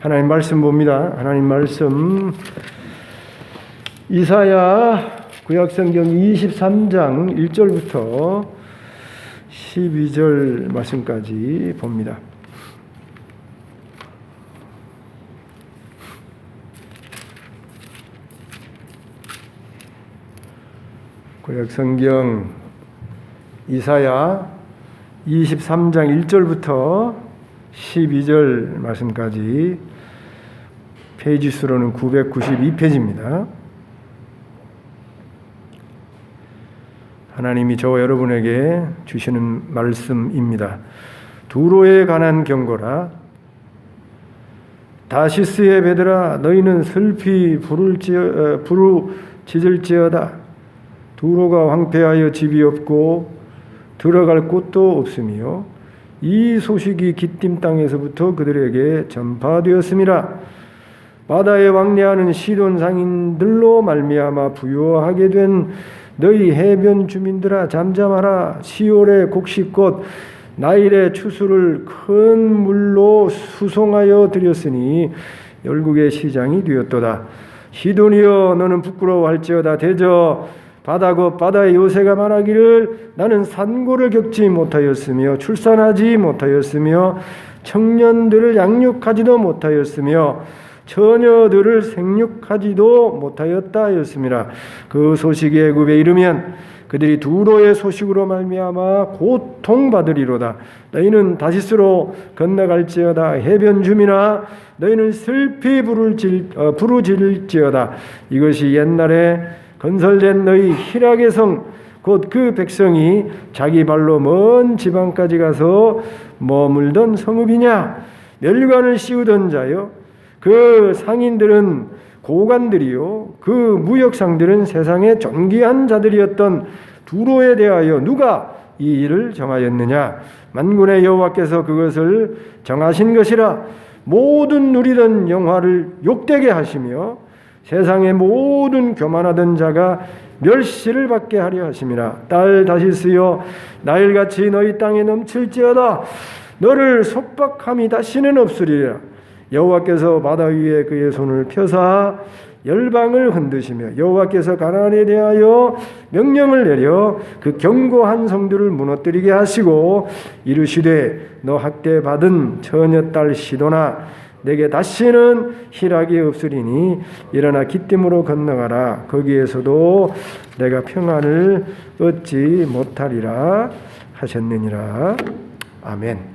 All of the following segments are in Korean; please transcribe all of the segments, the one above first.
하나님 말씀 봅니다. 하나님 말씀 이사야 구약성경 23장 1절부터 12절 말씀까지 봅니다. 구약성경 이사야 23장 1절부터 12절 말씀까지 페이지 수로는 992페이지입니다. 하나님이 저와 여러분에게 주시는 말씀입니다. 두로에 관한 경고라. 다시스의 배들아 너희는 슬피 부르짖을지어다. 두로가 황폐하여 집이 없고 들어갈 곳도 없으며 이 소식이 기띔 땅에서부터 그들에게 전파되었음이라. 바다에 왕래하는 시돈 상인들로 말미암아 부요하게 된 너희 해변 주민들아 잠잠하라. 시올의 곡식꽃 나일의 추수를 큰 물로 수송하여 드렸으니 열국의 시장이 되었도다. 시돈이여 너는 부끄러워할지어다. 대저 바다고 바다의 요새가 말하기를 나는 산고를 겪지 못하였으며 출산하지 못하였으며 청년들을 양육하지도 못하였으며 처녀들을 생육하지도 못하였다 하였습니다. 그 소식이 애굽에 이르면 그들이 두로의 소식으로 말미암아 고통받으리로다. 너희는 다시스로 건너갈지어다. 해변 주민아 너희는 슬피 부르짖을지어다. 이것이 옛날에 건설된 너희 희락의 성 곧 그 백성이 자기 발로 먼 지방까지 가서 머물던 성읍이냐. 멸관을 씌우던 자여 그 상인들은 고관들이요 그 무역상들은 세상의 존귀한 자들이었던 두로에 대하여 누가 이 일을 정하였느냐. 만군의 여호와께서 그것을 정하신 것이라. 모든 누리던 영화를 욕되게 하시며 세상의 모든 교만하던 자가 멸시를 받게 하려 하심이라. 딸 다시스여 나일같이 너희 땅에 넘칠지어다. 너를 속박함이 다시는 없으리라. 여호와께서 바다 위에 그의 손을 펴사 열방을 흔드시며 여호와께서 가나안에 대하여 명령을 내려 그 견고한 성들을 무너뜨리게 하시고 이르시되 너 학대받은 처녀딸 시도나 내게 다시는 희락이 없으리니 일어나 기띔으로 건너가라. 거기에서도 내가 평안을 얻지 못하리라 하셨느니라. 아멘.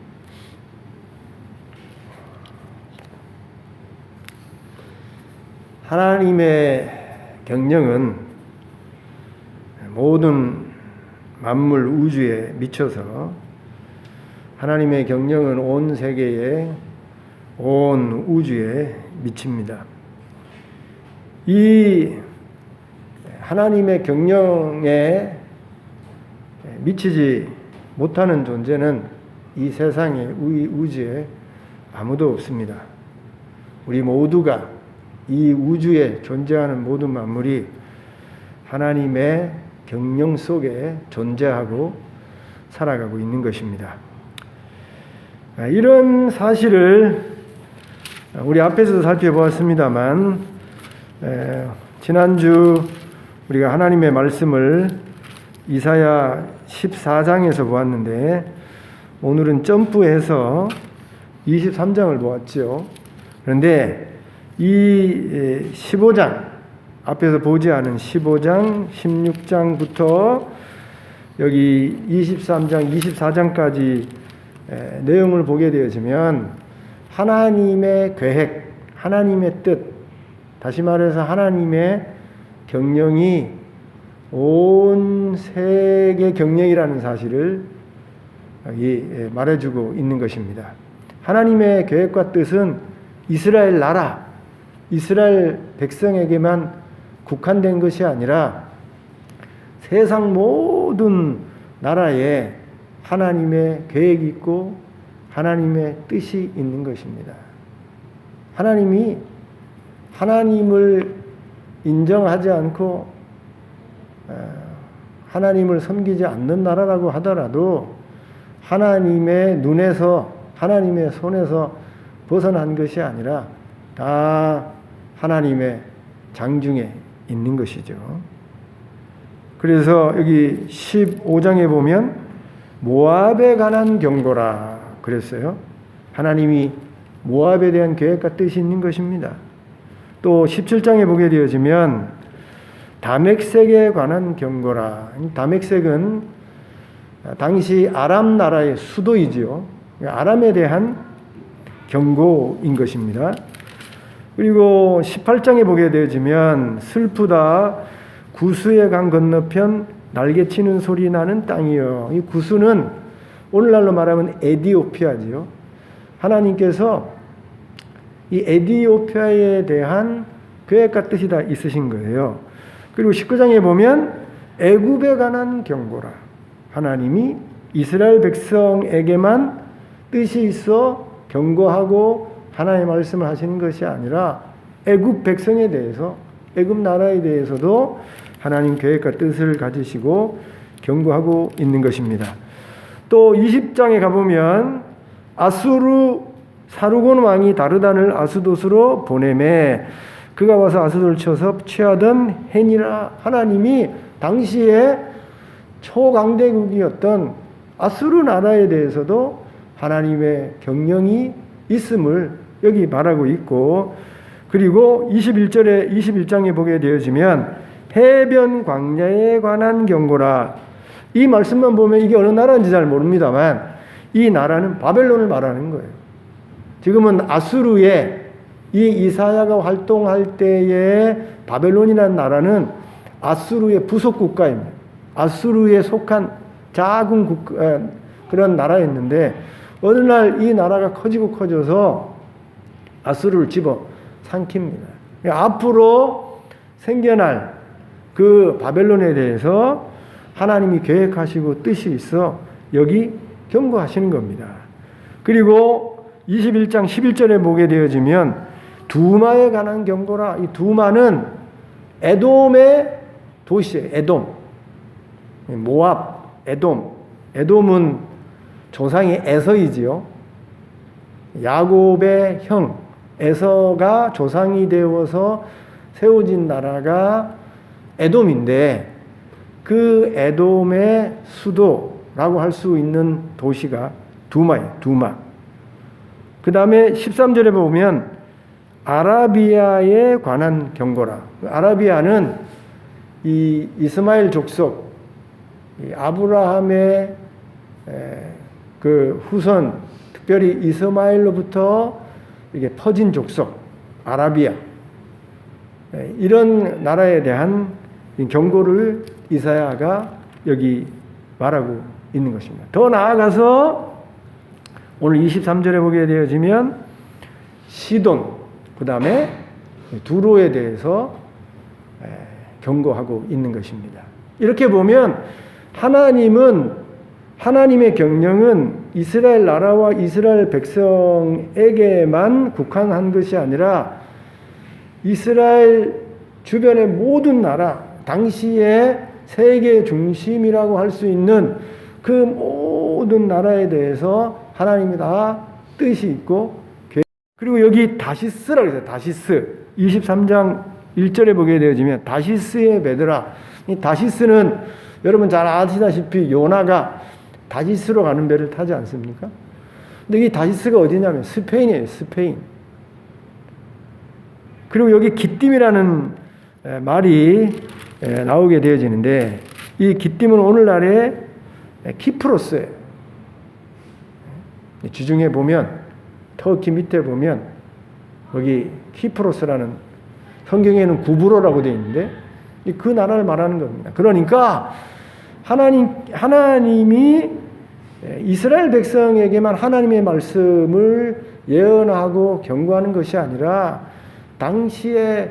하나님의 경영은 모든 만물 우주에 미쳐서 하나님의 경영은 온 세계에 온 우주에 미칩니다. 이 하나님의 경영에 미치지 못하는 존재는 이 세상에 이 우주에 아무도 없습니다. 우리 모두가 이 우주에 존재하는 모든 만물이 하나님의 경영 속에 존재하고 살아가고 있는 것입니다. 이런 사실을 우리 앞에서 살펴보았습니다만 지난주 우리가 하나님의 말씀을 이사야 14장에서 보았는데 오늘은 점프해서 23장을 보았죠. 그런데 이 15장 앞에서 보지 않은 15장 16장부터 여기 23장 24장까지 내용을 보게 되어지면 하나님의 계획, 하나님의 뜻, 다시 말해서 하나님의 경영이 온 세계 경영이라는 사실을 여기 말해주고 있는 것입니다. 하나님의 계획과 뜻은 이스라엘 나라, 이스라엘 백성에게만 국한된 것이 아니라 세상 모든 나라에 하나님의 계획이 있고 하나님의 뜻이 있는 것입니다. 하나님이 하나님을 인정하지 않고 하나님을 섬기지 않는 나라라고 하더라도 하나님의 눈에서 하나님의 손에서 벗어난 것이 아니라 다 하나님의 장중에 있는 것이죠. 그래서 여기 15장에 보면 모압에 관한 경고라 그랬어요. 하나님이 모압에 대한 계획과 뜻이 있는 것입니다. 또 17장에 보게 되어지면 다멕색에 관한 경고라. 다멕색은 당시 아람 나라의 수도이지요. 아람에 대한 경고인 것입니다. 그리고 18장에 보게 되어지면 슬프다 구스의 강 건너편 날개치는 소리 나는 땅이요. 이 구스는 오늘날로 말하면 에디오피아지요. 하나님께서 이 에디오피아에 대한 계획과 뜻이 다 있으신 거예요. 그리고 19장에 보면 애굽에 관한 경고라. 하나님이 이스라엘 백성에게만 뜻이 있어 경고하고 하나님의 말씀을 하시는 것이 아니라 애굽 백성에 대해서 애굽 나라에 대해서도 하나님 계획과 뜻을 가지시고 경고하고 있는 것입니다. 또 20장에 가보면 아수르 사르곤 왕이 다르단을 아수도스로 보내매 그가 와서 아수도를 쳐서 취하던 해니라. 하나님이 당시에 초강대국이었던 아수르 나라에 대해서도 하나님의 경영이 있음을 여기 말하고 있고, 그리고 21장에 보게 되어지면 해변 광야에 관한 경고라. 이 말씀만 보면 이게 어느 나라인지 잘 모릅니다만 이 나라는 바벨론을 말하는 거예요. 지금은 아수르의 이 이사야가 활동할 때의 바벨론이라는 나라는 아수르의 부속 국가입니다. 아수르에 속한 작은 그런 나라였는데 어느 날 이 나라가 커지고 커져서 아수르를 집어 삼킵니다. 앞으로 생겨날 그 바벨론에 대해서 하나님이 계획하시고 뜻이 있어 여기 경고하시는 겁니다. 그리고 21장 11절에 보게 되어지면 두마에 관한 경고라. 이 두마는 에돔의 도시예요. 에돔. 모압, 에돔. 에돔은 조상이 에서이지요. 야곱의 형 에서가 조상이 되어서 세워진 나라가 에돔인데 그 에돔의 수도라고 할 수 있는 도시가 두마예요. 두마. 그 다음에 13절에 보면 아라비아에 관한 경고라. 아라비아는 이 이스마엘 족속, 이 아브라함의 그 후손, 특별히 이스마엘로부터 이게 퍼진 족속, 아라비아. 이런 나라에 대한 경고를 이사야가 여기 말하고 있는 것입니다. 더 나아가서 오늘 23절에 보게 되어지면 시돈, 그 다음에 두로에 대해서 경고하고 있는 것입니다. 이렇게 보면 하나님의 경영은 이스라엘 나라와 이스라엘 백성에게만 국한한 것이 아니라 이스라엘 주변의 모든 나라, 당시의 세계 중심이라고 할 수 있는 그 모든 나라에 대해서 하나님이 다 뜻이 있고, 그리고 여기 다시스라고 했어요. 다시스. 23장 1절에 보게 되어지면 다시스의 배들아. 이 다시스는 여러분 잘 아시다시피 요나가 다시스로 가는 배를 타지 않습니까? 근데 이 다시스가 어디냐면 스페인이에요. 스페인. 그리고 여기 기띔이라는 말이 나오게 되어지는데 이 기띔은 오늘날의 키프로스예요. 지중해 보면 터키 밑에 보면 거기 키프로스라는 성경에는 구브로라고 되어 있는데 그 나라를 말하는 겁니다. 그러니까 하나님이 이스라엘 백성에게만 하나님의 말씀을 예언하고 경고하는 것이 아니라 당시에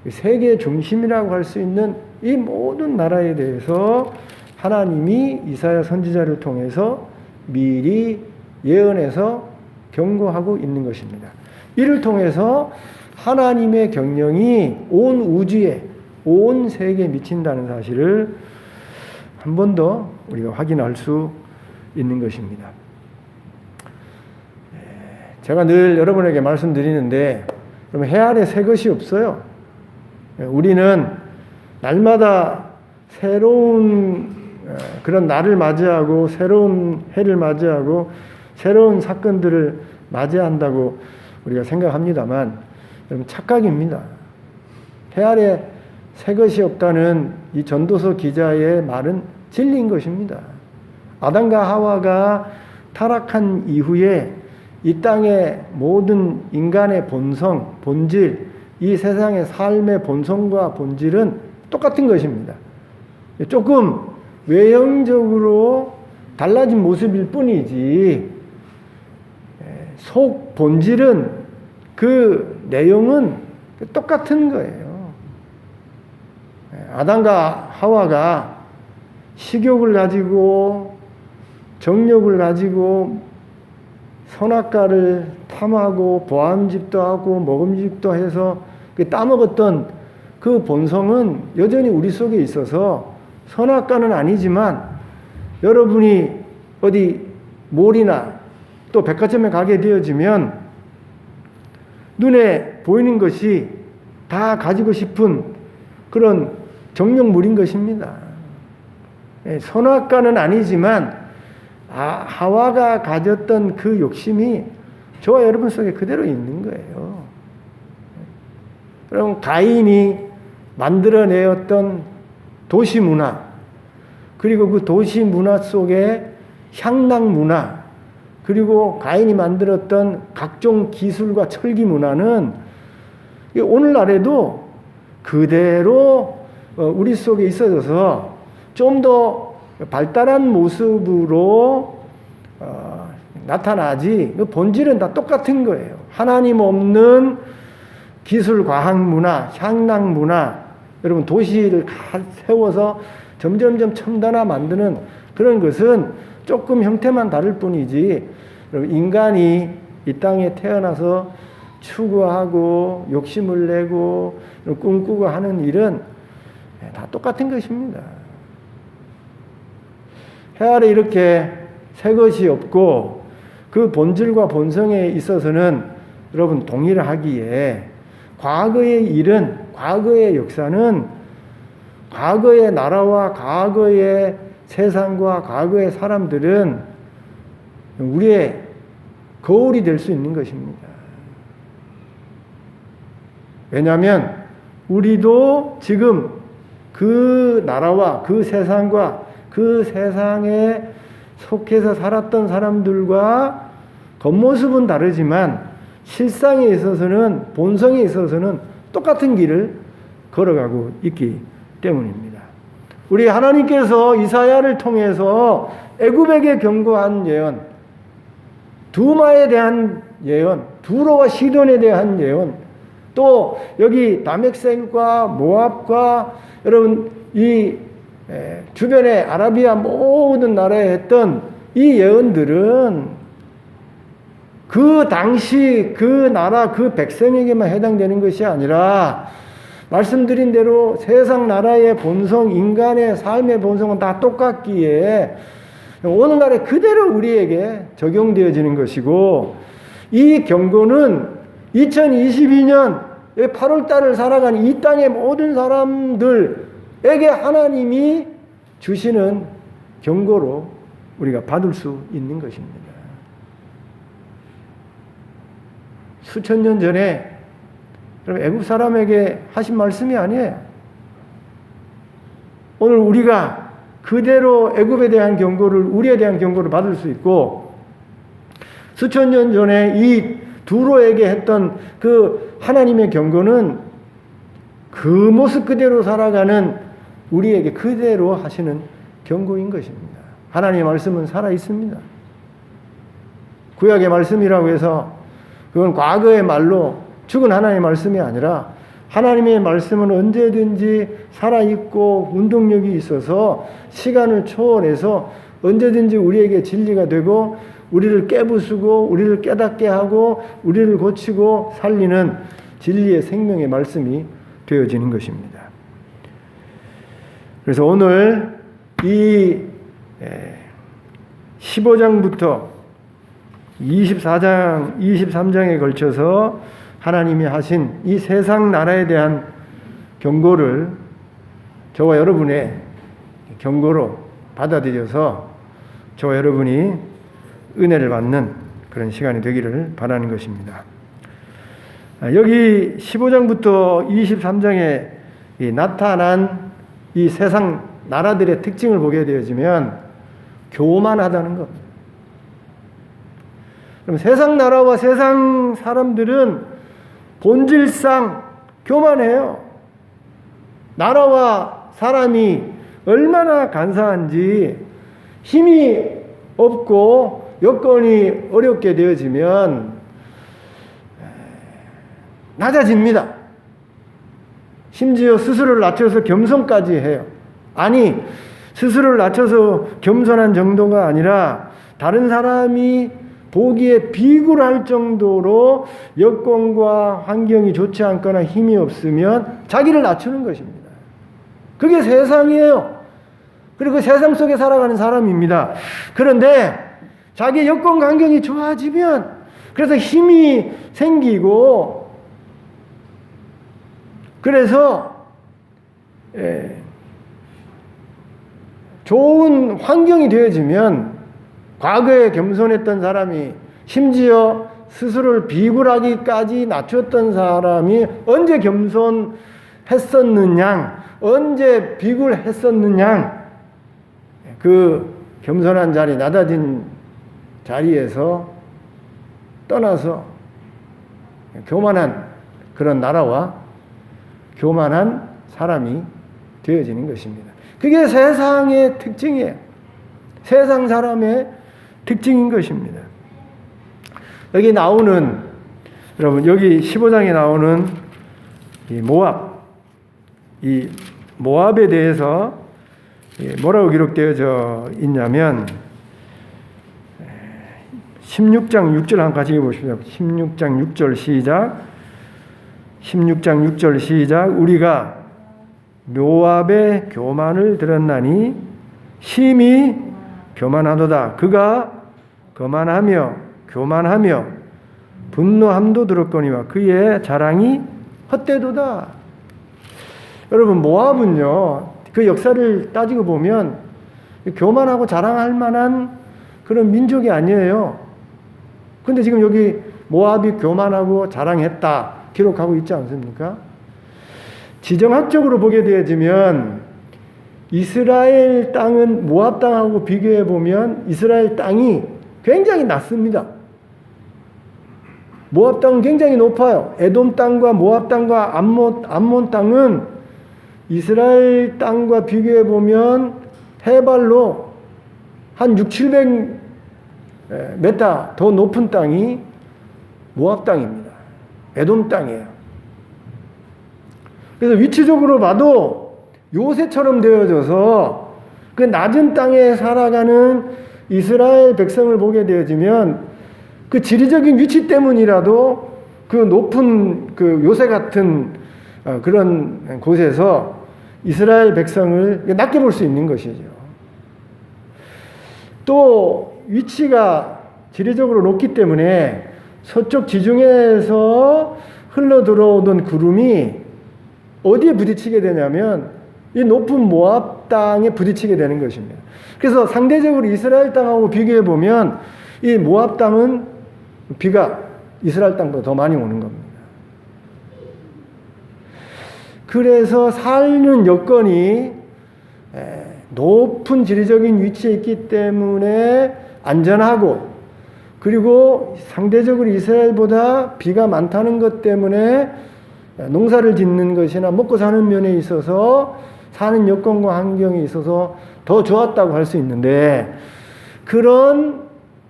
세계 중심이라고 할 수 있는 이 모든 나라에 대해서 하나님이 이사야 선지자를 통해서 미리 예언해서 경고하고 있는 것입니다. 이를 통해서 하나님의 경영이 온 우주에, 온 세계에 미친다는 사실을 한 번 더 우리가 확인할 수 있는 것입니다. 제가 늘 여러분에게 말씀드리는데 그러면 해 아래 새 것이 없어요. 우리는 날마다 새로운 그런 날을 맞이하고 새로운 해를 맞이하고 새로운 사건들을 맞이한다고 우리가 생각합니다만 여러분 착각입니다. 해 아래 새 것이 없다는 이 전도서 기자의 말은 진리인 것입니다. 아담과 하와가 타락한 이후에 이 땅의 모든 인간의 본성, 본질, 이 세상의 삶의 본성과 본질은 똑같은 것입니다. 조금 외형적으로 달라진 모습일 뿐이지 속 본질은 그 내용은 똑같은 거예요. 아담과 하와가 식욕을 가지고 정욕을 가지고 선악과를 탐하고 보암직도 하고 먹음직도 해서 따먹었던 그 본성은 여전히 우리 속에 있어서 선악과는 아니지만 여러분이 어디 몰이나 또 백화점에 가게 되어지면 눈에 보이는 것이 다 가지고 싶은 그런 정욕물인 것입니다. 선악과는 아니지만 하와가 가졌던 그 욕심이 저와 여러분 속에 그대로 있는 거예요. 그럼 가인이 만들어내었던 도시 문화, 그리고 그 도시 문화 속에 향락 문화, 그리고 가인이 만들었던 각종 기술과 철기 문화는 오늘날에도 그대로 우리 속에 있어져서 좀 더 발달한 모습으로 나타나지 그 본질은 다 똑같은 거예요. 하나님 없는 기술 과학 문화, 향락 문화, 여러분 도시를 세워서 점점점 첨단화 만드는 그런 것은 조금 형태만 다를 뿐이지 여러분 인간이 이 땅에 태어나서 추구하고 욕심을 내고 꿈꾸고 하는 일은 다 똑같은 것입니다. 해 아래 이렇게 새 것이 없고 그 본질과 본성에 있어서는 여러분 동일하기에 과거의 일은, 과거의 역사는 과거의 나라와 과거의 세상과 과거의 사람들은 우리의 거울이 될 수 있는 것입니다. 왜냐하면 우리도 지금 그 나라와 그 세상과 그 세상에 속해서 살았던 사람들과 겉모습은 다르지만 실상에 있어서는 본성에 있어서는 똑같은 길을 걸어가고 있기 때문입니다. 우리 하나님께서 이사야를 통해서 애굽에게 경고한 예언, 두마에 대한 예언, 두로와 시돈에 대한 예언, 또 여기 다메섹과 모압과 여러분 이 주변의 아라비아 모든 나라에 했던 이 예언들은 그 당시 그 나라 그 백성에게만 해당되는 것이 아니라 말씀드린 대로 세상 나라의 본성, 인간의 삶의 본성은 다 똑같기에 오늘날에 그대로 우리에게 적용되어지는 것이고 이 경고는 2022년 8월달을 살아가는 이 땅의 모든 사람들에게 하나님이 주시는 경고로 우리가 받을 수 있는 것입니다. 수천 년 전에 애굽 사람에게 하신 말씀이 아니에요. 오늘 우리가 그대로 애굽에 대한 경고를 우리에 대한 경고를 받을 수 있고 수천 년 전에 이 두로에게 했던 그 하나님의 경고는 그 모습 그대로 살아가는 우리에게 그대로 하시는 경고인 것입니다. 하나님의 말씀은 살아 있습니다. 구약의 말씀이라고 해서 그건 과거의 말로 죽은 하나님의 말씀이 아니라 하나님의 말씀은 언제든지 살아있고 운동력이 있어서 시간을 초월해서 언제든지 우리에게 진리가 되고 우리를 깨부수고 우리를 깨닫게 하고 우리를 고치고 살리는 진리의 생명의 말씀이 되어지는 것입니다. 그래서 오늘 이 15장부터 24장, 23장에 걸쳐서 하나님이 하신 이 세상 나라에 대한 경고를 저와 여러분의 경고로 받아들여서 저와 여러분이 은혜를 받는 그런 시간이 되기를 바라는 것입니다. 여기 15장부터 23장에 나타난 이 세상 나라들의 특징을 보게 되어지면 교만하다는 것. 그럼 세상 나라와 세상 사람들은 본질상 교만해요. 나라와 사람이 얼마나 간사한지 힘이 없고 여건이 어렵게 되어지면 낮아집니다. 심지어 스스로를 낮춰서 겸손까지 해요. 아니, 스스로를 낮춰서 겸손한 정도가 아니라 다른 사람이 보기에 비굴할 정도로 여건과 환경이 좋지 않거나 힘이 없으면 자기를 낮추는 것입니다. 그게 세상이에요. 그리고 그 세상 속에 살아가는 사람입니다. 그런데 자기 여건 환경이 좋아지면 그래서 힘이 생기고 그래서 좋은 환경이 되어지면 과거에 겸손했던 사람이 심지어 스스로를 비굴하기까지 낮췄던 사람이 언제 겸손했었느냐, 언제 비굴했었느냐, 그 겸손한 자리, 낮아진 자리에서 떠나서 교만한 그런 나라와 교만한 사람이 되어지는 것입니다. 그게 세상의 특징이에요. 세상 사람의 특징인 것입니다. 여기 나오는, 여러분, 여기 15장에 나오는 이 모압에 대해서 뭐라고 기록되어져 있냐면 16장 6절 한번 같이 읽어보십시오. 16장 6절 시작. 16장 6절 시작. 우리가 모압의 교만을 들었나니 심히 교만하도다. 그가 교만하며 분노함도 들었거니와 그의 자랑이 헛되도다. 여러분, 모압은요, 그 역사를 따지고 보면 교만하고 자랑할 만한 그런 민족이 아니에요. 근데 지금 여기 모압이 교만하고 자랑했다 기록하고 있지 않습니까? 지정학적으로 보게 되어지면 이스라엘 땅은 모압 땅하고 비교해 보면 이스라엘 땅이 굉장히 낮습니다. 모압 땅은 굉장히 높아요. 에돔 땅과 모압 땅과 암몬 땅은 이스라엘 땅과 비교해 보면 해발로 한 600-700m 더 높은 땅이 모압 땅입니다. 에돔 땅이에요. 그래서 위치적으로 봐도 요새처럼 되어져서 그 낮은 땅에 살아가는 이스라엘 백성을 보게 되어지면 그 지리적인 위치 때문이라도 그 높은 그 요새 같은 그런 곳에서 이스라엘 백성을 낮게 볼 수 있는 것이죠. 또 위치가 지리적으로 높기 때문에 서쪽 지중해에서 흘러 들어오던 구름이 어디에 부딪히게 되냐면 이 높은 모압 땅에 부딪히게 되는 것입니다. 그래서 상대적으로 이스라엘 땅하고 비교해 보면 이 모압 땅은 비가 이스라엘 땅보다 더 많이 오는 겁니다. 그래서 사는 여건이 높은 지리적인 위치에 있기 때문에 안전하고, 그리고 상대적으로 이스라엘보다 비가 많다는 것 때문에 농사를 짓는 것이나 먹고 사는 면에 있어서 사는 여건과 환경이 있어서 더 좋았다고 할 수 있는데, 그런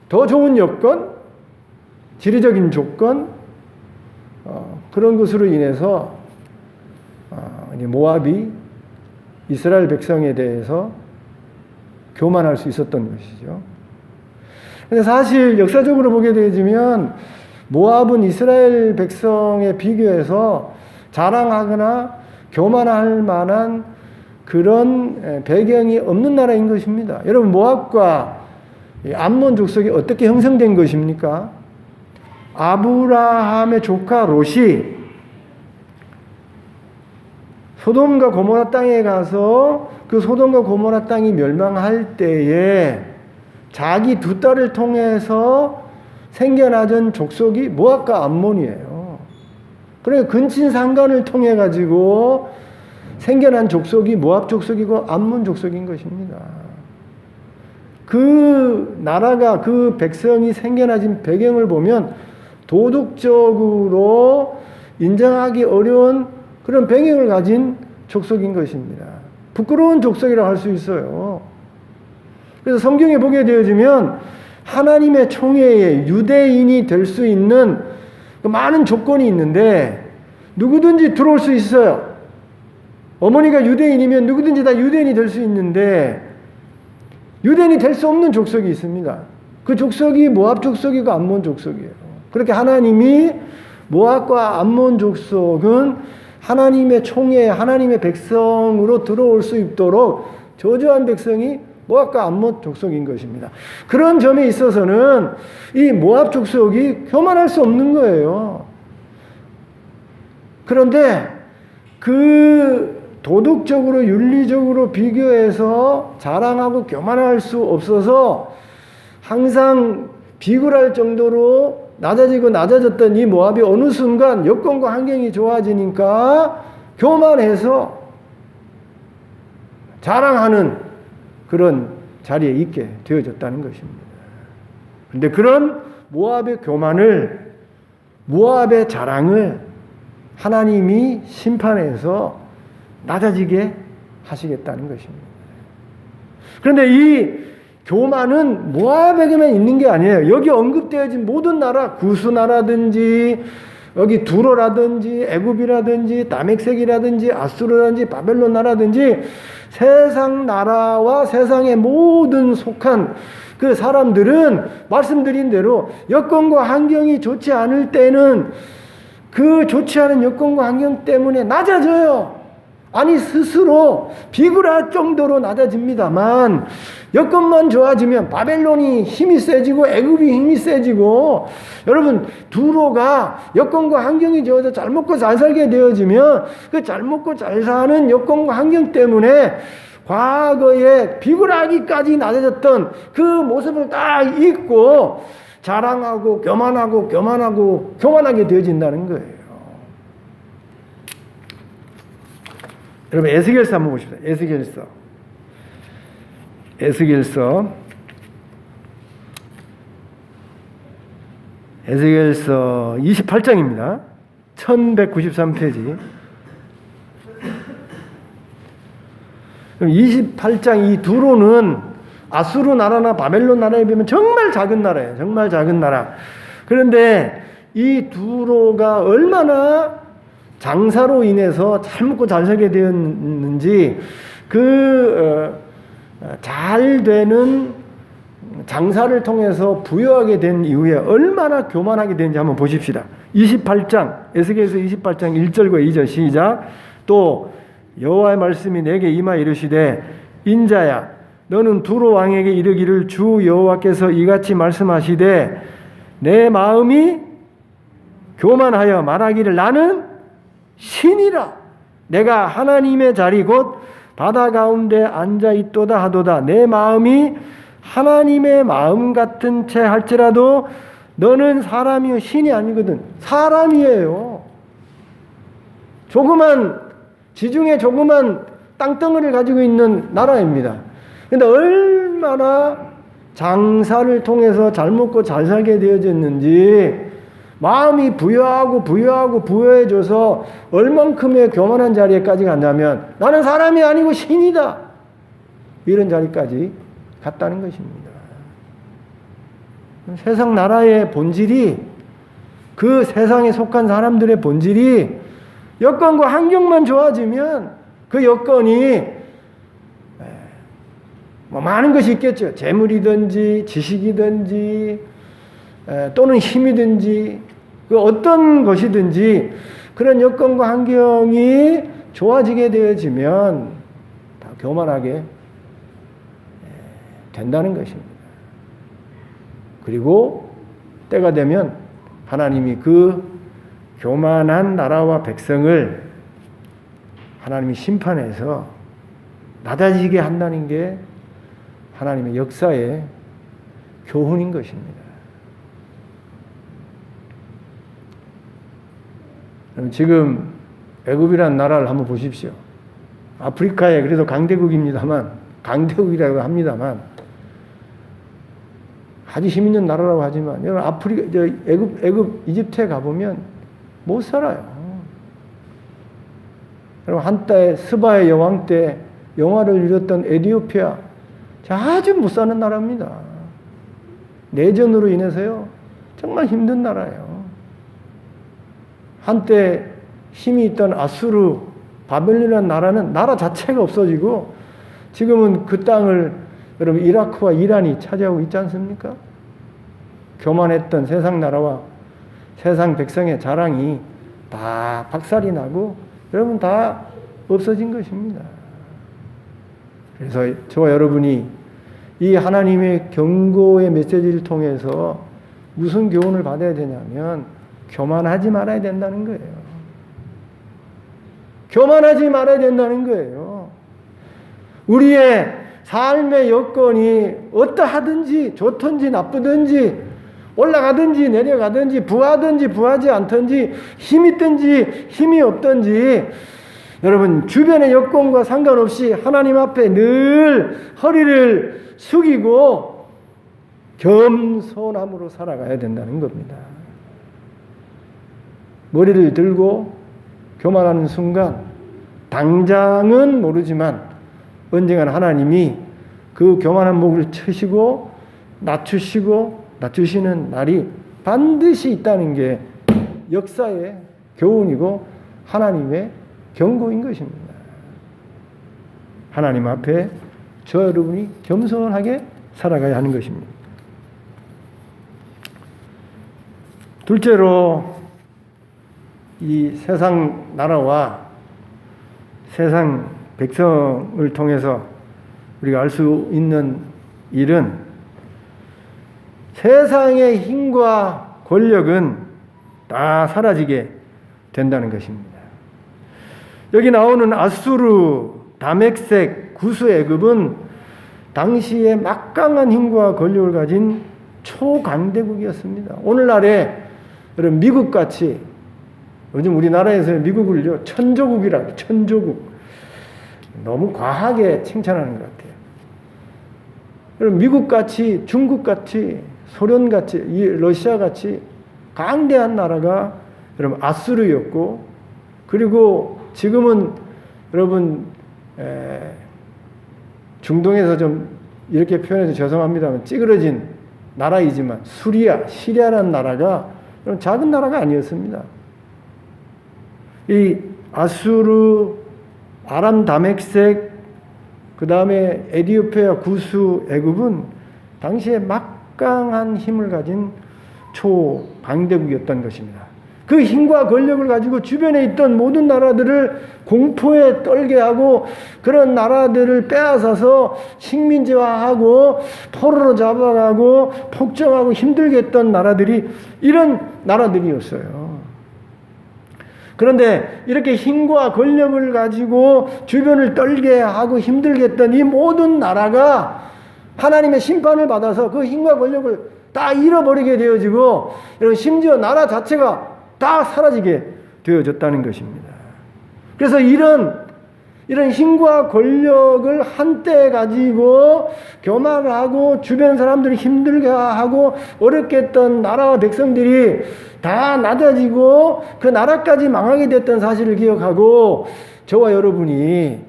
더 좋은 여건, 지리적인 조건, 그런 것으로 인해서 모압이 이스라엘 백성에 대해서 교만할 수 있었던 것이죠. 근데 사실 역사적으로 보게 되면 모압은 이스라엘 백성에 비교해서 자랑하거나 교만할 만한 그런 배경이 없는 나라인 것입니다. 여러분, 모압과 이 암몬 족속이 어떻게 형성된 것입니까? 아브라함의 조카 롯이 소돔과 고모라 땅에 가서 그 소돔과 고모라 땅이 멸망할 때에 자기 두 딸을 통해서 생겨나던 족속이 모압과 암몬이에요. 그러니까 근친상간을 통해 가지고 생겨난 족속이 모압 족속이고 암몬 족속인 것입니다. 그 나라가 그 백성이 생겨나진 배경을 보면 도덕적으로 인정하기 어려운 그런 배경을 가진 족속인 것입니다. 부끄러운 족속이라고 할 수 있어요. 그래서 성경에 보게 되어지면 하나님의 총회에 유대인이 될 수 있는 많은 조건이 있는데 누구든지 들어올 수 있어요. 어머니가 유대인이면 누구든지 다 유대인이 될 수 있는데 유대인이 될 수 없는 족속이 있습니다. 그 족속이 모압 족속이고 암몬 족속이에요. 그렇게 하나님이 모압과 암몬 족속은 하나님의 총회, 하나님의 백성으로 들어올 수 있도록 저주한 백성이 모압과 암몬 족속인 것입니다. 그런 점에 있어서는 이 모압 족속이 교만할 수 없는 거예요. 그런데 그 도덕적으로 윤리적으로 비교해서 자랑하고 교만할 수 없어서 항상 비굴할 정도로 낮아지고 낮아졌던 이 모압이 어느 순간 여건과 환경이 좋아지니까 교만해서 자랑하는 그런 자리에 있게 되어졌다는 것입니다. 그런데 그런 모압의 교만을, 모압의 자랑을 하나님이 심판해서 낮아지게 하시겠다는 것입니다. 그런데 이 교만은 모압에게만 있는 게 아니에요. 여기 언급되어진 모든 나라, 구스나라든지 여기 두로라든지 애굽이라든지 다멕색이라든지 아수르라든지 바벨론 나라든지 세상 나라와 세상의 모든 속한 그 사람들은 말씀드린 대로 여건과 환경이 좋지 않을 때는 그 좋지 않은 여건과 환경 때문에 낮아져요. 아니 스스로 비굴할 정도로 낮아집니다만 여건만 좋아지면 바벨론이 힘이 세지고 애굽이 힘이 세지고 여러분 두로가 여건과 환경이 좋아서 잘 먹고 잘 살게 되어지면 그 잘 먹고 잘 사는 여건과 환경 때문에 과거에 비굴하기까지 낮아졌던 그 모습을 딱 잊고 자랑하고 교만하게 되어진다는 거예요. 여러분 에스겔서 한번 보십시오. 에스겔서 28장입니다. 1193페이지. 28장 이 두로는 아수르 나라나 바벨론 나라에 비하면 정말 작은 나라예요. 정말 작은 나라. 그런데 이 두로가 얼마나 장사로 인해서 잘 먹고 잘 살게 되었는지 잘 되는 장사를 통해서 부여하게 된 이후에 얼마나 교만하게 되는지 한번 보십시다. 28장 에스겔서 28장 1절과 2절 시작. 또 여호와의 말씀이 내게 임하 이르시되 인자야 너는 두로 왕에게 이르기를 주 여호와께서 이같이 말씀하시되 내 마음이 교만하여 말하기를 나는 신이라 내가 하나님의 자리 곧 바다 가운데 앉아 있도다 하도다. 내 마음이 하나님의 마음 같은 채 할지라도 너는 사람이요 신이 아니거든. 사람이에요. 지중해 조그만 땅덩어리를 가지고 있는 나라입니다. 그런데 얼마나 장사를 통해서 잘 먹고 잘 살게 되어졌는지 마음이 부여해져서 얼만큼의 교만한 자리에까지 간다면 나는 사람이 아니고 신이다. 이런 자리까지 갔다는 것입니다. 세상 나라의 본질이 그 세상에 속한 사람들의 본질이 여건과 환경만 좋아지면 그 여건이 많은 것이 있겠죠. 재물이든지 지식이든지 또는 힘이든지 그 어떤 것이든지 그런 여건과 환경이 좋아지게 되어지면 다 교만하게 된다는 것입니다. 그리고 때가 되면 하나님이 그 교만한 나라와 백성을 하나님이 심판해서 낮아지게 한다는 게 하나님의 역사의 교훈인 것입니다. 그럼 지금 애굽이라는 나라를 한번 보십시오. 아프리카에 그래도 강대국입니다만, 강대국이라고 합니다만, 아주 힘 있는 나라라고 하지만, 여러분 애굽, 이집트에 가보면 못 살아요. 여러분 한때 스바의 여왕 때 영화를 이뤘던 에티오피아, 아주 못 사는 나라입니다. 내전으로 인해서요, 정말 힘든 나라예요. 한때 힘이 있던 아수르, 바벨론이라는 나라는 나라 자체가 없어지고 지금은 그 땅을 여러분 이라크와 이란이 차지하고 있지 않습니까? 교만했던 세상 나라와 세상 백성의 자랑이 다 박살이 나고 여러분 다 없어진 것입니다. 그래서 저와 여러분이 이 하나님의 경고의 메시지를 통해서 무슨 교훈을 받아야 되냐면 교만하지 말아야 된다는 거예요. 교만하지 말아야 된다는 거예요. 우리의 삶의 여건이 어떠하든지 좋든지 나쁘든지 올라가든지 내려가든지 부하든지 부하지 않든지 힘이 있든지 힘이 없든지 여러분 주변의 여건과 상관없이 하나님 앞에 늘 허리를 숙이고 겸손함으로 살아가야 된다는 겁니다. 머리를 들고 교만하는 순간 당장은 모르지만 언젠가는 하나님이 그 교만한 목을 치시고 낮추시는 날이 반드시 있다는 게 역사의 교훈이고 하나님의 경고인 것입니다. 하나님 앞에 저 여러분이 겸손하게 살아가야 하는 것입니다. 둘째로 이 세상 나라와 세상 백성을 통해서 우리가 알 수 있는 일은 세상의 힘과 권력은 다 사라지게 된다는 것입니다. 여기 나오는 아수르, 다메섹, 구스 애굽은 당시에 막강한 힘과 권력을 가진 초강대국이었습니다. 오늘날에 여러분 미국같이 요즘 우리나라에서 미국을요 천조국이라고 천조국 너무 과하게 칭찬하는 것 같아요. 여러분 미국같이 중국같이 소련같이 러시아같이 강대한 나라가 여러분 아수르였고 그리고 지금은 여러분 중동에서 좀 이렇게 표현해서 죄송합니다만 찌그러진 나라이지만 시리아라는 나라가 작은 나라가 아니었습니다. 이 아수르, 아람 다메섹, 그 다음에 에티오피아, 구스, 애굽은 당시에 막강한 힘을 가진 초강대국이었던 것입니다. 그 힘과 권력을 가지고 주변에 있던 모든 나라들을 공포에 떨게 하고 그런 나라들을 빼앗아서 식민지화하고 포로로 잡아가고 폭정하고 힘들게 했던 나라들이 이런 나라들이었어요. 그런데 이렇게 힘과 권력을 가지고 주변을 떨게 하고 힘들게 했던 이 모든 나라가 하나님의 심판을 받아서 그 힘과 권력을 다 잃어버리게 되어지고 심지어 나라 자체가 다 사라지게 되어졌다는 것입니다. 그래서 이런 힘과 권력을 한때 가지고 교만하고 주변 사람들이 힘들게 하고 어렵게 했던 나라와 백성들이 다 낮아지고 그 나라까지 망하게 됐던 사실을 기억하고 저와 여러분이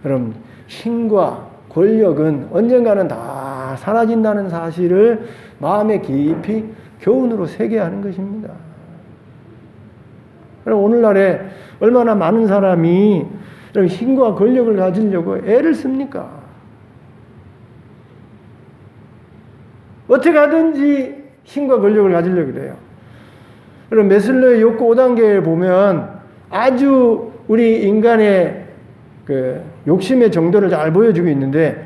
여러분 힘과 권력은 언젠가는 다 사라진다는 사실을 마음에 깊이 교훈으로 새겨야 하는 것입니다. 오늘날에 얼마나 많은 사람이 힘과 권력을 가지려고 애를 씁니까? 어떻게 하든지 힘과 권력을 가지려고 그래요. 여러분 메슬로의 욕구 5단계를 보면 아주 우리 인간의 그 욕심의 정도를 잘 보여주고 있는데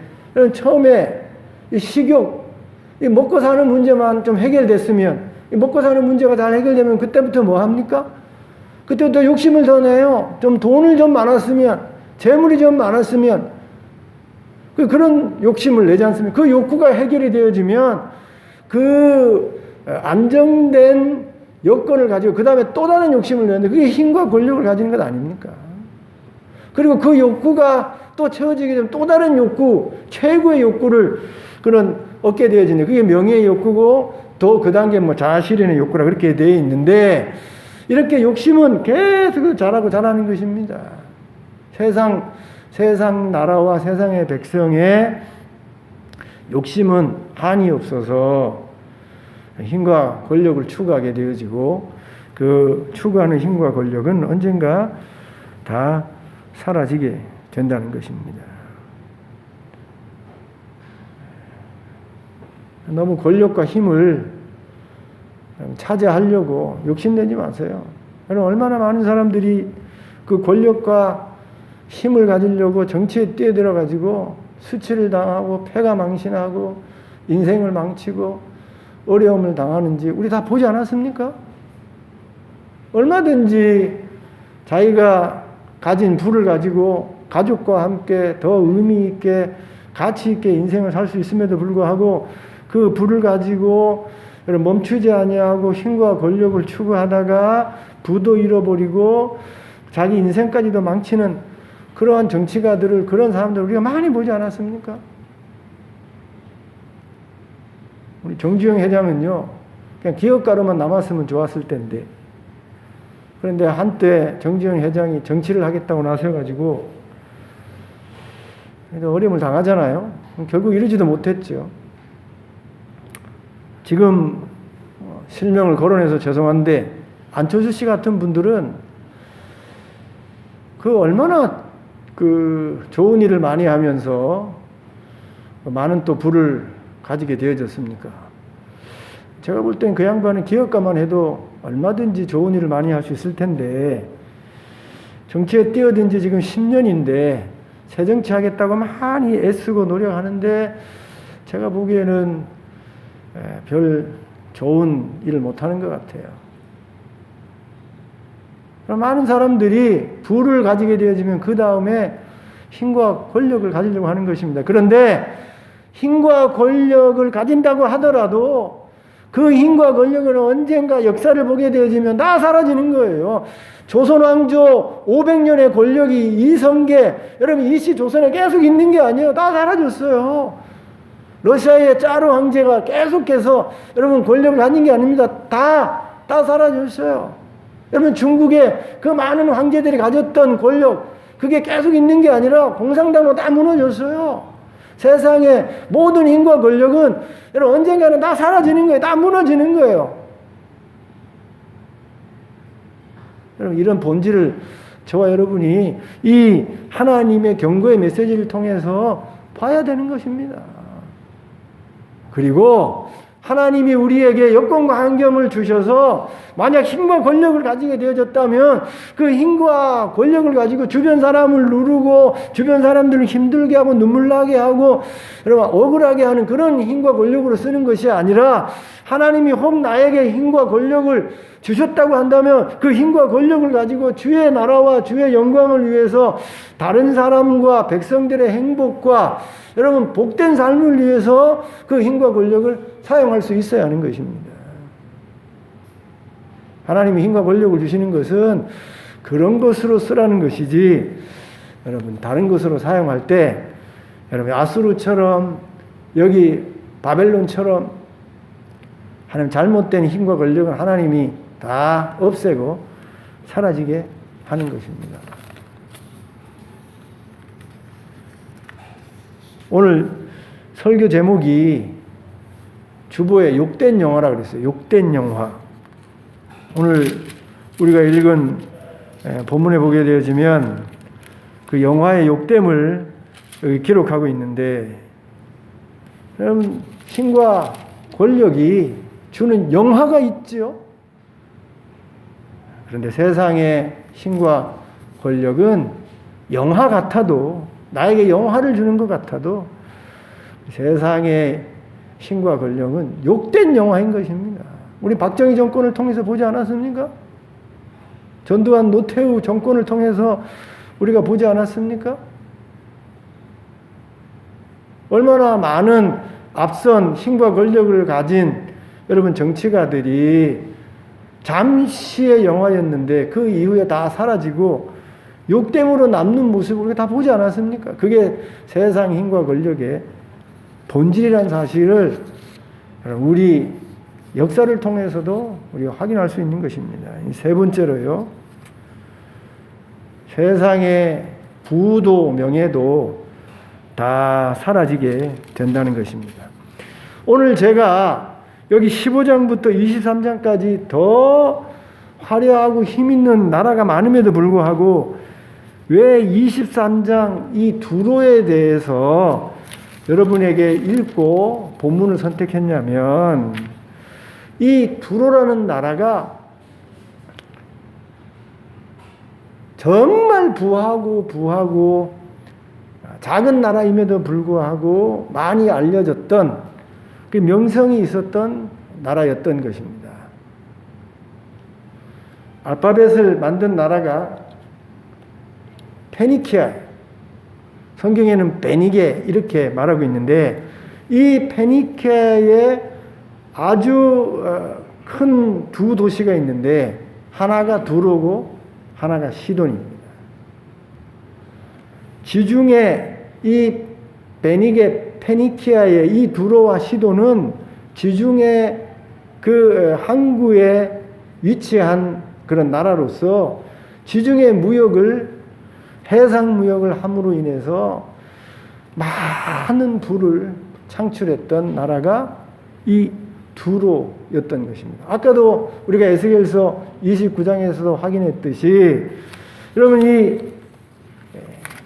처음에 이 식욕, 이 먹고 사는 문제만 좀 해결됐으면, 이 먹고 사는 문제가 잘 해결되면 그때부터 뭐 합니까? 그때부터 욕심을 더 내요. 좀 돈을 좀 많았으면, 재물이 좀 많았으면, 그런 욕심을 내지 않습니까? 그 욕구가 해결이 되어지면 그 안정된 여건을 가지고 그 다음에 또 다른 욕심을 내는데 그게 힘과 권력을 가지는 것 아닙니까? 그리고 그 욕구가 또 채워지게 되면 또 다른 욕구, 최고의 욕구를 얻게 되어지는 그게 명예의 욕구고 또 그 단계 뭐 자아실현의 욕구라 그렇게 되어 있는데 이렇게 욕심은 계속 자라는 것입니다. 세상 나라와 세상의 백성의 욕심은 한이 없어서 힘과 권력을 추구하게 되어지고 그 추구하는 힘과 권력은 언젠가 다 사라지게 된다는 것입니다. 너무 권력과 힘을 차지하려고 욕심내지 마세요. 여러분 얼마나 많은 사람들이 그 권력과 힘을 가지려고 정치에 뛰어들어 가지고 수치를 당하고 패가 망신하고 인생을 망치고 어려움을 당하는지 우리 다 보지 않았습니까? 얼마든지 자기가 가진 부를 가지고 가족과 함께 더 의미 있게 가치 있게 인생을 살 수 있음에도 불구하고 그 부를 가지고 멈추지 아니하고 힘과 권력을 추구하다가 부도 잃어버리고 자기 인생까지도 망치는 그러한 정치가들을 그런 사람들을 우리가 많이 보지 않았습니까? 우리 정주영 회장은요 그냥 기업가로만 남았으면 좋았을 텐데 그런데 한때 정주영 회장이 정치를 하겠다고 나서가지고 어려움을 당하잖아요. 결국 이루지도 못했죠. 지금 실명을 거론해서 죄송한데 안철수 씨 같은 분들은 얼마나 좋은 일을 많이 하면서 많은 또 부를 가지게 되어졌습니까? 제가 볼 땐 그 양반은 기업가만 해도 얼마든지 좋은 일을 많이 할 수 있을 텐데 정치에 뛰어든 지 지금 10년인데 새 정치 하겠다고 많이 애쓰고 노력하는데 제가 보기에는 별 좋은 일을 못하는 것 같아요. 많은 사람들이 부를 가지게 되어지면 그 다음에 힘과 권력을 가지려고 하는 것입니다. 그런데 힘과 권력을 가진다고 하더라도 그 힘과 권력은 언젠가 역사를 보게 되어지면 다 사라지는 거예요. 조선 왕조 500년의 권력이 이성계, 여러분 이씨 조선에 계속 있는 게 아니에요. 다 사라졌어요. 러시아의 짜르 황제가 계속해서 여러분 권력을 가진 게 아닙니다. 다 사라졌어요. 여러분 중국의 그 많은 황제들이 가졌던 권력 그게 계속 있는 게 아니라 공산당으로 다 무너졌어요. 세상의 모든 힘과 권력은 여러분 언젠가는 다 사라지는 거예요. 다 무너지는 거예요. 여러분 이런 본질을 저와 여러분이 이 하나님의 경고의 메시지를 통해서 봐야 되는 것입니다. 그리고 하나님이 우리에게 여건과 환경을 주셔서 만약 힘과 권력을 가지게 되어졌다면 그 힘과 권력을 가지고 주변 사람을 누르고 주변 사람들을 힘들게 하고 눈물 나게 하고 여러분 억울하게 하는 그런 힘과 권력으로 쓰는 것이 아니라 하나님이 혹 나에게 힘과 권력을 주셨다고 한다면 그 힘과 권력을 가지고 주의 나라와 주의 영광을 위해서 다른 사람과 백성들의 행복과 여러분 복된 삶을 위해서 그 힘과 권력을 사용할 수 있어야 하는 것입니다. 하나님이 힘과 권력을 주시는 것은 그런 것으로 쓰라는 것이지 여러분 다른 것으로 사용할 때 여러분 아수르처럼 여기 바벨론처럼 하나님 잘못된 힘과 권력은 하나님이 다 없애고 사라지게 하는 것입니다. 오늘 설교 제목이 주보의 욕된 영화라 그랬어요. 욕된 영화. 오늘 우리가 읽은 본문에 보게 되어지면 그 영화의 욕됨을 여기 기록하고 있는데 그럼 힘과 권력이 주는 영화가 있죠. 그런데 세상의 힘과 권력은 영화 같아도 나에게 영화를 주는 것 같아도 세상의 힘과 권력은 욕된 영화인 것입니다. 우리 박정희 정권을 통해서 보지 않았습니까? 전두환 노태우 정권을 통해서 우리가 보지 않았습니까? 얼마나 많은 앞선 힘과 권력을 가진 여러분 정치가들이 잠시의 영화였는데 그 이후에 다 사라지고 욕됨으로 남는 모습을 우리가 다 보지 않았습니까? 그게 세상 힘과 권력의 본질이라는 사실을 우리 역사를 통해서도 우리가 확인할 수 있는 것입니다. 세 번째로요. 세상의 부도 명예도 다 사라지게 된다는 것입니다. 오늘 제가 여기 15장부터 23장까지 더 화려하고 힘있는 나라가 많음에도 불구하고 왜 23장 이 두로에 대해서 여러분에게 읽고 본문을 선택했냐면 이 두로라는 나라가 정말 부하고 작은 나라임에도 불구하고 많이 알려졌던 그 명성이 있었던 나라였던 것입니다. 알파벳을 만든 나라가 페니키아, 성경에는 베니게 이렇게 말하고 있는데 이 페니키아에 아주 큰 두 도시가 있는데 하나가 두로고 하나가 시돈입니다. 지중해 이 베니게 페니키아의 이 두로와 시돈은 지중해 그 항구에 위치한 그런 나라로서 지중해 무역을 해상 무역을 함으로 인해서 많은 부를 창출했던 나라가 이 두로였던 것입니다. 아까도 우리가 에스겔서 29장에서도 확인했듯이 여러분 이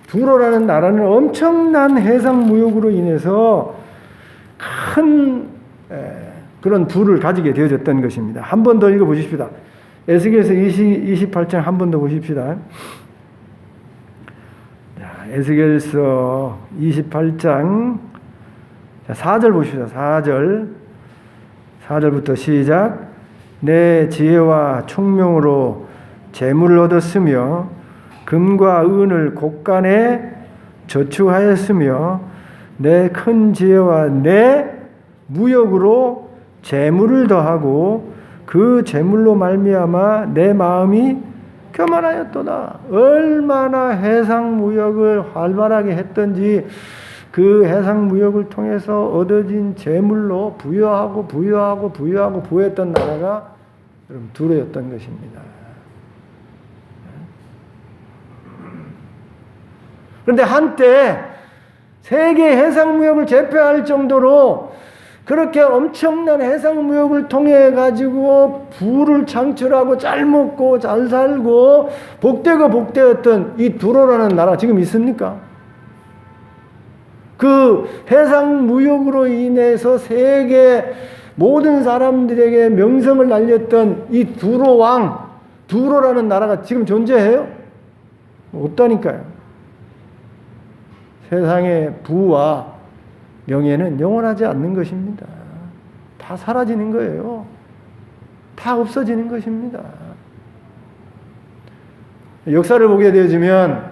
두로라는 나라는 엄청난 해상 무역으로 인해서 큰 그런 부를 가지게 되어졌던 것입니다. 한 번 더 읽어보십시다. 에스겔서 28장 한 번 더 보십시다. 에스겔서 28장 4절 보십시다. 4절부터 시작. 내 지혜와 총명으로 재물을 얻었으며 금과 은을 곳간에 저축하였으며 내 큰 지혜와 내 무역으로 재물을 더하고 그 재물로 말미암아 내 마음이 교만하였도다. 얼마나 해상 무역을 활발하게 했던지 그 해상 무역을 통해서 얻어진 재물로 부여하고 부여했던 나라가 여러분 두로였던 것입니다. 그런데 한때 세계 해상 무역을 제패할 정도로 그렇게 엄청난 해상 무역을 통해 가지고 부를 창출하고 잘 먹고 잘 살고 복되었던 이 두로라는 나라 지금 있습니까? 그 해상 무역으로 인해서 세계 모든 사람들에게 명성을 날렸던 이 두로 왕, 두로라는 나라가 지금 존재해요? 없다니까요. 세상의 부와 명예는 영원하지 않는 것입니다. 다 사라지는 거예요. 다 없어지는 것입니다. 역사를 보게 되어지면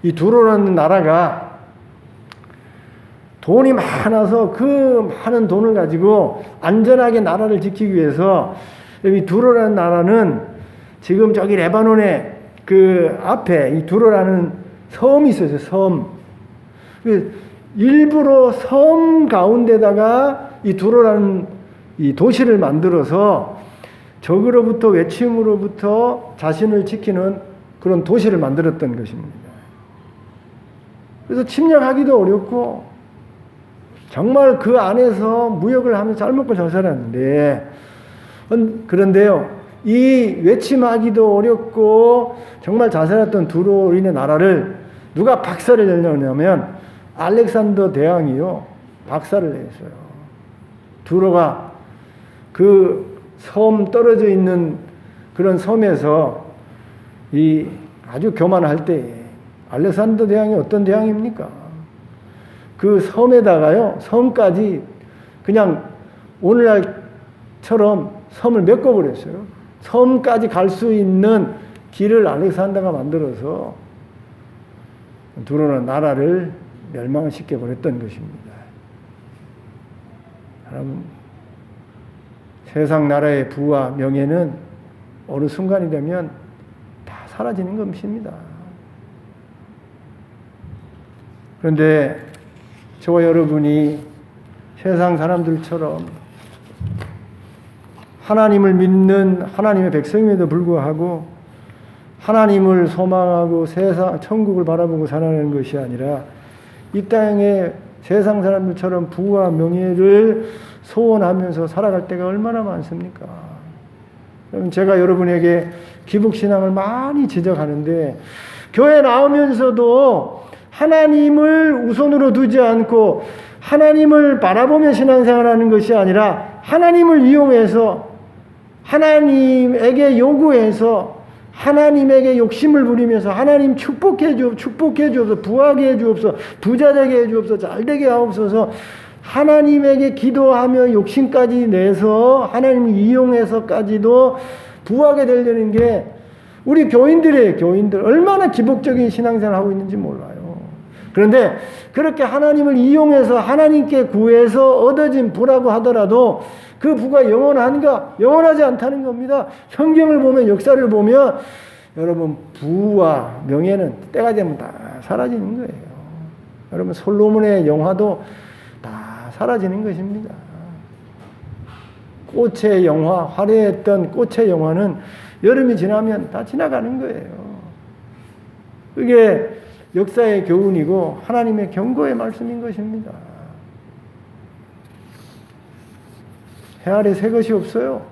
이 두로라는 나라가 돈이 많아서 그 많은 돈을 가지고 안전하게 나라를 지키기 위해서 이 두로라는 나라는 지금 저기 레바논의 그 앞에 이 두로라는 섬이 있어요. 섬. 일부러 섬 가운데다가 이 두로라는 이 도시를 만들어서 적으로부터 외침으로부터 자신을 지키는 그런 도시를 만들었던 것입니다. 그래서 침략하기도 어렵고 정말 그 안에서 무역을 하면서 잘 먹고 잘 살았는데 그런데요 이 외침하기도 어렵고 정말 잘 살았던 두로인의 나라를 누가 박살을 내려냐면 알렉산더 대왕이요 박살을 냈어요. 두로가 그 섬 떨어져 있는 그런 섬에서 이 아주 교만할 때 알렉산더 대왕이 어떤 대왕입니까? 그 섬에다가요 섬까지 그냥 오늘날처럼 섬을 메꿔버렸어요. 섬까지 갈 수 있는 길을 알렉산더가 만들어서 들어오는 나라를 멸망시켜 버렸던 것입니다. 여러분, 세상 나라의 부와 명예는 어느 순간이 되면 다 사라지는 것입니다. 그런데 저와 여러분이 세상 사람들처럼 하나님을 믿는 하나님의 백성임에도 불구하고 하나님을 소망하고 세상, 천국을 바라보고 살아가는 것이 아니라 이 땅에 세상 사람들처럼 부와 명예를 소원하면서 살아갈 때가 얼마나 많습니까? 그럼 제가 여러분에게 기복신앙을 많이 지적하는데 교회 나오면서도 하나님을 우선으로 두지 않고 하나님을 바라보며 신앙생활하는 것이 아니라 하나님을 이용해서 하나님에게 요구해서 하나님에게 욕심을 부리면서 하나님 축복해 주옵소서, 부하게 해 주옵소서, 부자 되게 해 주옵소서, 잘 되게 하옵소서, 하나님에게 기도하며 욕심까지 내서 하나님을 이용해서까지도 부하게 되려는 게 우리 교인들이에요. 교인들 얼마나 기복적인 신앙생활을 하고 있는지 몰라요. 그런데 그렇게 하나님을 이용해서 하나님께 구해서 얻어진 부라고 하더라도 그 부가 영원한가? 영원하지 않다는 겁니다. 성경을 보면, 역사를 보면 여러분, 부와 명예는 때가 되면 다 사라지는 거예요. 여러분, 솔로몬의 영화도 다 사라지는 것입니다. 꽃의 영화, 화려했던 꽃의 영화는 여름이 지나면 다 지나가는 거예요. 그게 역사의 교훈이고 하나님의 경고의 말씀인 것입니다. 해 아래 새 것이 없어요.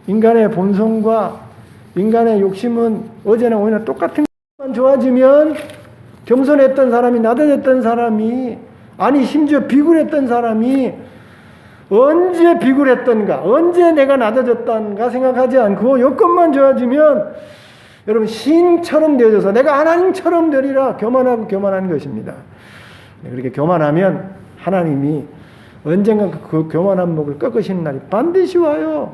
인간의 본성과 인간의 욕심은 어제나 오늘나 똑같은 것만 좋아지면 겸손했던 사람이, 나다졌던 사람이, 아니 심지어 비굴했던 사람이 언제 비굴했던가, 언제 내가 낮아졌던가 생각하지 않고 여건만 좋아지면 여러분 신처럼 되어져서 내가 하나님처럼 되리라 교만하고 교만한 것입니다. 그렇게 교만하면 하나님이 언젠가 그 교만한 목을 꺾으시는 날이 반드시 와요.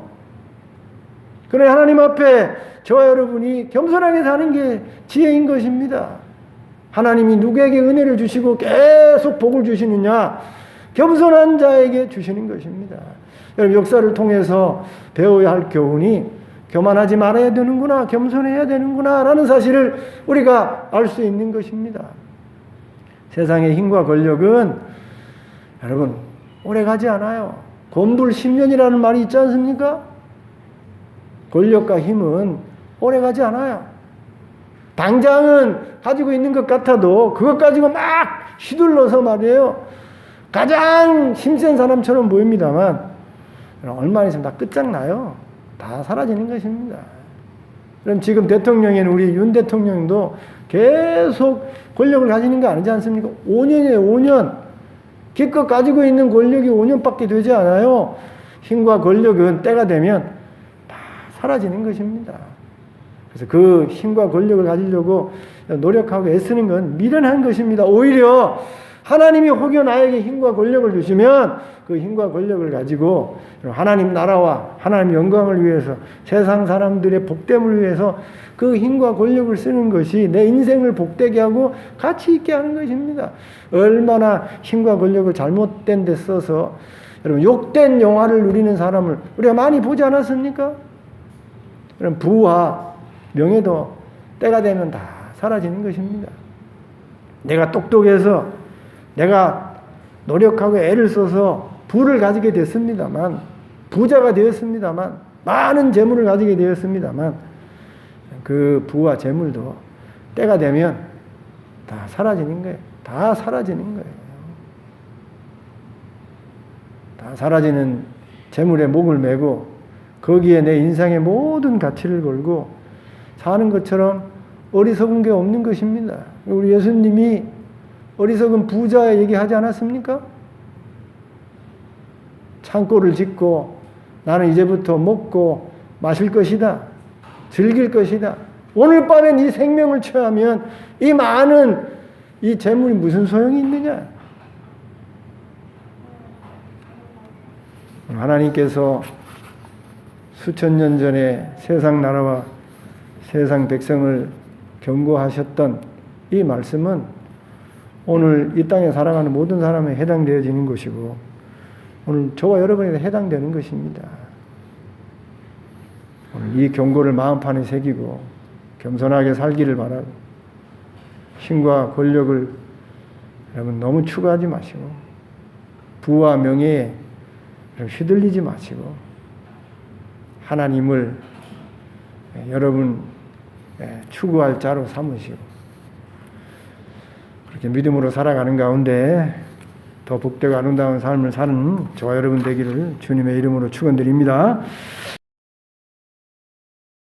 그러나 하나님 앞에 저와 여러분이 겸손하게 사는 게 지혜인 것입니다. 하나님이 누구에게 은혜를 주시고 계속 복을 주시느냐? 겸손한 자에게 주시는 것입니다. 여러분, 역사를 통해서 배워야 할 교훈이 교만하지 말아야 되는구나, 겸손해야 되는구나 라는 사실을 우리가 알 수 있는 것입니다. 세상의 힘과 권력은 여러분 오래가지 않아요. 곤불 10년이라는 말이 있지 않습니까? 권력과 힘은 오래가지 않아요. 당장은 가지고 있는 것 같아도 그것 가지고 막 휘둘러서 말이에요. 가장 힘센 사람처럼 보입니다만 얼마 있으면 다 끝장나요. 다 사라지는 것입니다. 그럼 지금 대통령인 우리 윤 대통령도 계속 권력을 가지는 거 아니지 않습니까? 5년이에요, 5년. 기껏 가지고 있는 권력이 5년밖에 되지 않아요. 힘과 권력은 때가 되면 다 사라지는 것입니다. 그래서 그 힘과 권력을 가지려고 노력하고 애쓰는 건 미련한 것입니다. 오히려 하나님이 혹여 나에게 힘과 권력을 주시면 그 힘과 권력을 가지고 하나님 나라와 하나님 영광을 위해서 세상 사람들의 복됨을 위해서 그 힘과 권력을 쓰는 것이 내 인생을 복되게 하고 가치 있게 하는 것입니다. 얼마나 힘과 권력을 잘못된 데 써서 여러분 욕된 영화를 누리는 사람을 우리가 많이 보지 않았습니까? 그럼 부와 명예도 때가 되면 다 사라지는 것입니다. 내가 똑똑해서 내가 노력하고 애를 써서 부를 가지게 됐습니다만, 부자가 되었습니다만, 많은 재물을 가지게 되었습니다만 그 부와 재물도 때가 되면 다 사라지는 거예요. 다 사라지는 거예요. 다 사라지는 재물에 목을 메고 거기에 내 인생의 모든 가치를 걸고 사는 것처럼 어리석은 게 없는 것입니다. 우리 예수님이 어리석은 부자 얘기하지 않았습니까? 창고를 짓고 나는 이제부터 먹고 마실 것이다. 즐길 것이다. 오늘 밤에 네 생명을 취하면 이 많은 이 재물이 무슨 소용이 있느냐? 하나님께서 수천 년 전에 세상 나라와 세상 백성을 경고하셨던 이 말씀은 오늘 이 땅에 살아가는 모든 사람에 해당되어지는 것이고 오늘 저와 여러분에게 해당되는 것입니다. 오늘 이 경고를 마음판에 새기고 겸손하게 살기를 바라고 힘과 권력을 여러분 너무 추구하지 마시고 부와 명예에 휘둘리지 마시고 하나님을 여러분 추구할 자로 삼으시고 그렇게 믿음으로 살아가는 가운데 더 복되고 아름다운 삶을 사는 저와 여러분 되기를 주님의 이름으로 축원드립니다.